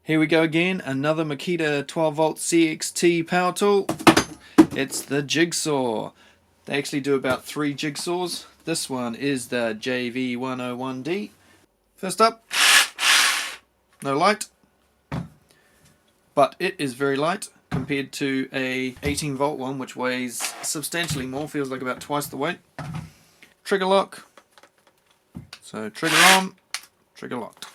Here we go again, another Makita 12 volt CXT power tool. It's the Jigsaw. They actually do about 3 jigsaws. This one is the JV101D. First up, no light, but it is very light compared to a 18 volt one, which weighs substantially more, feels like about twice the weight. Trigger lock, so trigger on, trigger locked.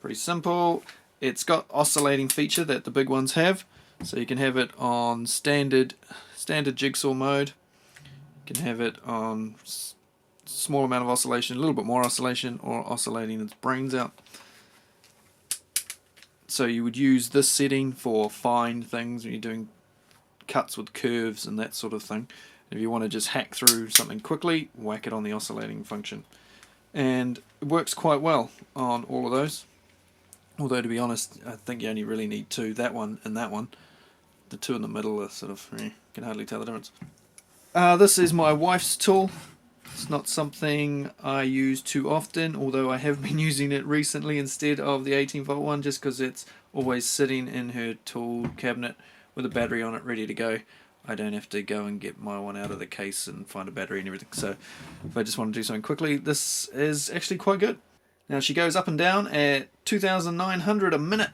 Pretty simple. It's got oscillating feature that the big ones have, so you can have it on standard jigsaw mode. You can have it on small amount of oscillation, a little bit more oscillation, or oscillating its brains out. So you would use this setting for fine things when you're doing cuts with curves and that sort of thing. If you want to just hack through something quickly, whack it on the oscillating function. And it works quite well on all of those. Although, to be honest, I think you only really need 2, that one and that one. The 2 in the middle are sort of, you can hardly tell the difference. This is my wife's tool. It's not something I use too often, although I have been using it recently instead of the 18 volt one, just because it's always sitting in her tool cabinet with a battery on it ready to go. I don't have to go and get my one out of the case and find a battery and everything. So if I just want to do something quickly, this is actually quite good. Now she goes up and down at 2,900 a minute,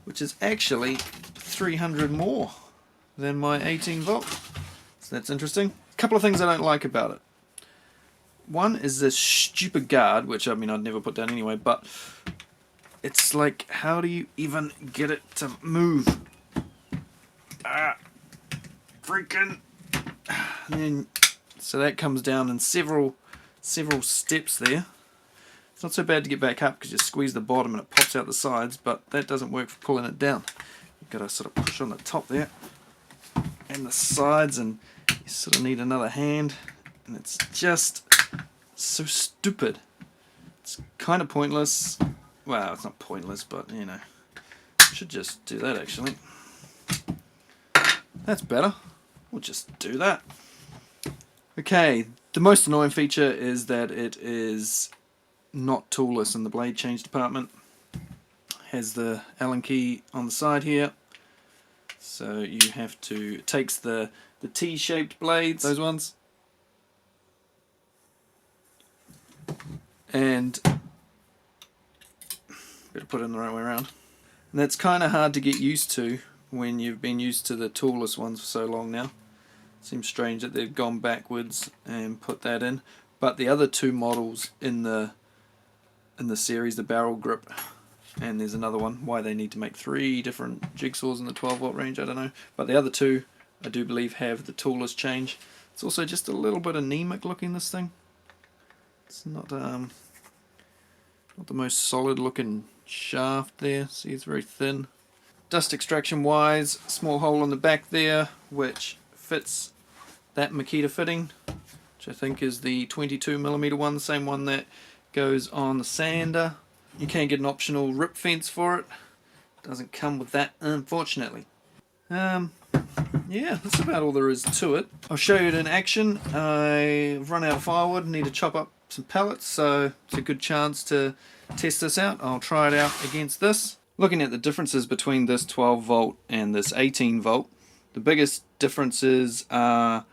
which is actually 300 more than my 18 volt. So that's interesting. A couple of things I don't like about it. One is this stupid guard, which I mean I'd never put down anyway, but it's like, how do you even get it to move? Freaking. And then, so that comes down in several steps there. It's not so bad to get back up because you squeeze the bottom and it pops out the sides, but that doesn't work for pulling it down. You've got to sort of push on the top there and the sides, and you sort of need another hand, and it's just so stupid. It's kind of pointless. Well, it's not pointless, but you know, I should just do that actually. That's better. We'll just do that. Okay, the most annoying feature is that it is not toolless in the blade change department. Has the Allen key on the side here, so you have to, it takes the T-shaped blades, those ones, and better put it in the right way around. And that's kind of hard to get used to when you've been used to the toolless ones for so long now. Seems strange that they've gone backwards and put that in, but the other 2 models in the series, the barrel grip, and there's another one. Why they need to make 3 different jigsaws in the 12 volt range, I don't know. But the other 2, I do believe, have the toolless change. It's also just a little bit anemic looking, this thing. It's not the most solid looking shaft there. See, it's very thin. Dust extraction wise, small hole in the back there, which fits that Makita fitting, which I think is the 22mm one, the same one that goes on the sander. You can get an optional rip fence for it. Doesn't come with that, unfortunately. Yeah, that's about all there is to it. I'll show you it in action. I've run out of firewood, need to chop up some pellets, so it's a good chance to test this out. I'll try it out against this. Looking at the differences between this 12 volt and this 18 volt, the biggest differences are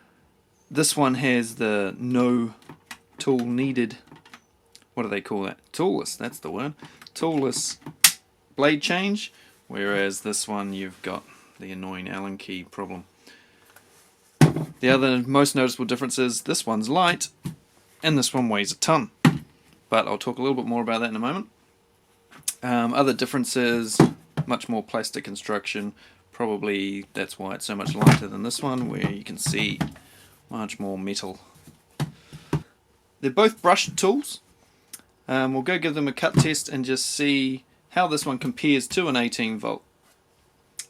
this one has the no tool needed, what do they call that? Toolless, that's the word. Toolless blade change, whereas this one you've got the annoying Allen key problem. The other most noticeable difference is this one's light and this one weighs a ton. But I'll talk a little bit more about that in a moment. Other differences, much more plastic construction. Probably that's why it's so much lighter than this one, where you can see much more metal. They're both brushed tools. We'll go give them a cut test and just see how this one compares to an 18 volt.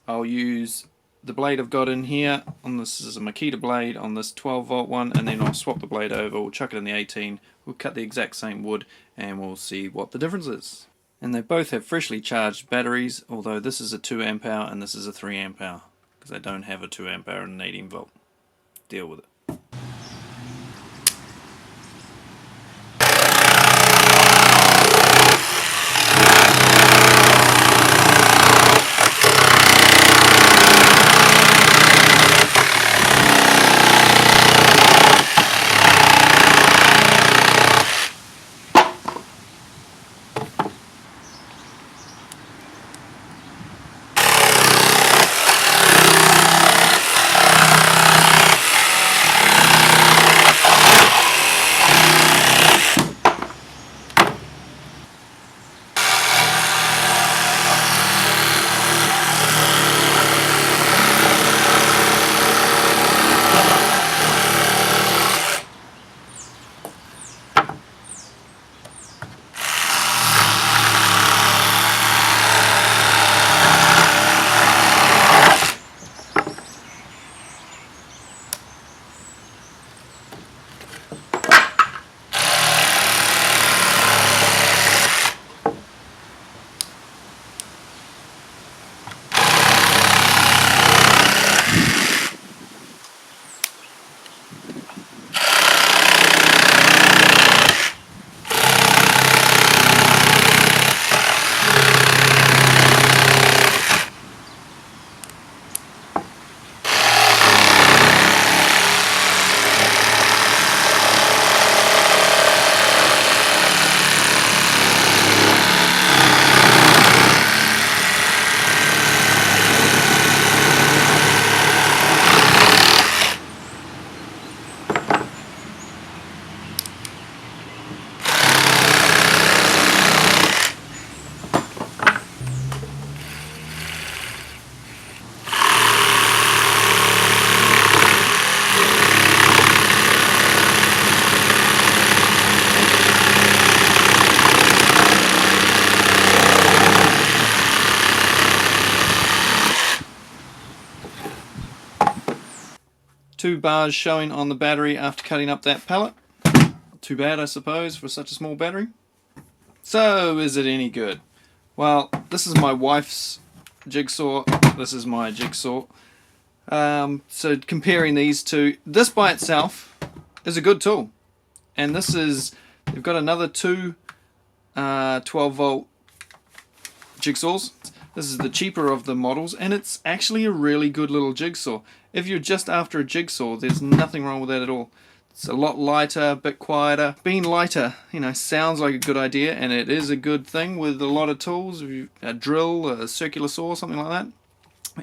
I'll use the blade I've got in here, on this is a Makita blade, on this 12 volt one, and then I'll swap the blade over, we'll chuck it in the 18, we'll cut the exact same wood, and we'll see what the difference is. And they both have freshly charged batteries, although this is a 2 amp hour and this is a 3 amp hour, because they don't have a 2 amp hour and an 18 volt. Deal with it. 2 bars showing on the battery after cutting up that pellet. Too bad, I suppose, for such a small battery. So, is it any good? Well, this is my wife's jigsaw, this is my jigsaw. So comparing these two, this by itself is a good tool. And this is, they've got another 2 12 volt jigsaws. This is the cheaper of the models, and it's actually a really good little jigsaw. If you're just after a jigsaw, there's nothing wrong with that at all. It's a lot lighter, a bit quieter. Being lighter, you know, sounds like a good idea, and it is a good thing with a lot of tools. A drill, a circular saw, something like that.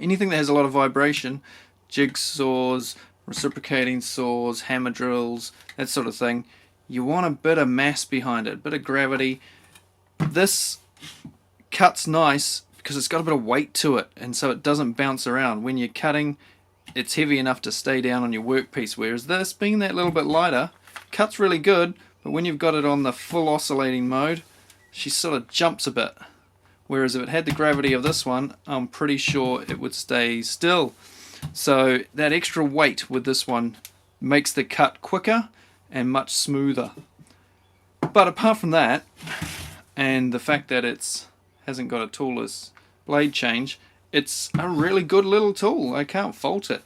Anything that has a lot of vibration, jigsaws, reciprocating saws, hammer drills, that sort of thing, you want a bit of mass behind it, a bit of gravity. This cuts nice because it's got a bit of weight to it, and so it doesn't bounce around. When you're cutting, it's heavy enough to stay down on your workpiece, whereas this, being that little bit lighter, cuts really good, but when you've got it on the full oscillating mode, she sort of jumps a bit. Whereas if it had the gravity of this one, I'm pretty sure it would stay still. So that extra weight with this one makes the cut quicker and much smoother. But apart from that, and the fact that it hasn't got a toolless blade change, it's a really good little tool. I can't fault it.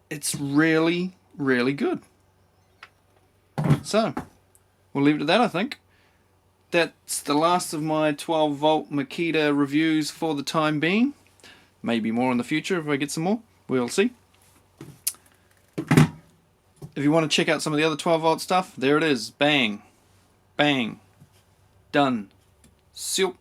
It's really, really good. So, we'll leave it at that, I think. That's the last of my 12 volt Makita reviews for the time being. Maybe more in the future if I get some more. We'll see. If you want to check out some of the other 12 volt stuff, there it is. Bang. Bang. Done. Seal.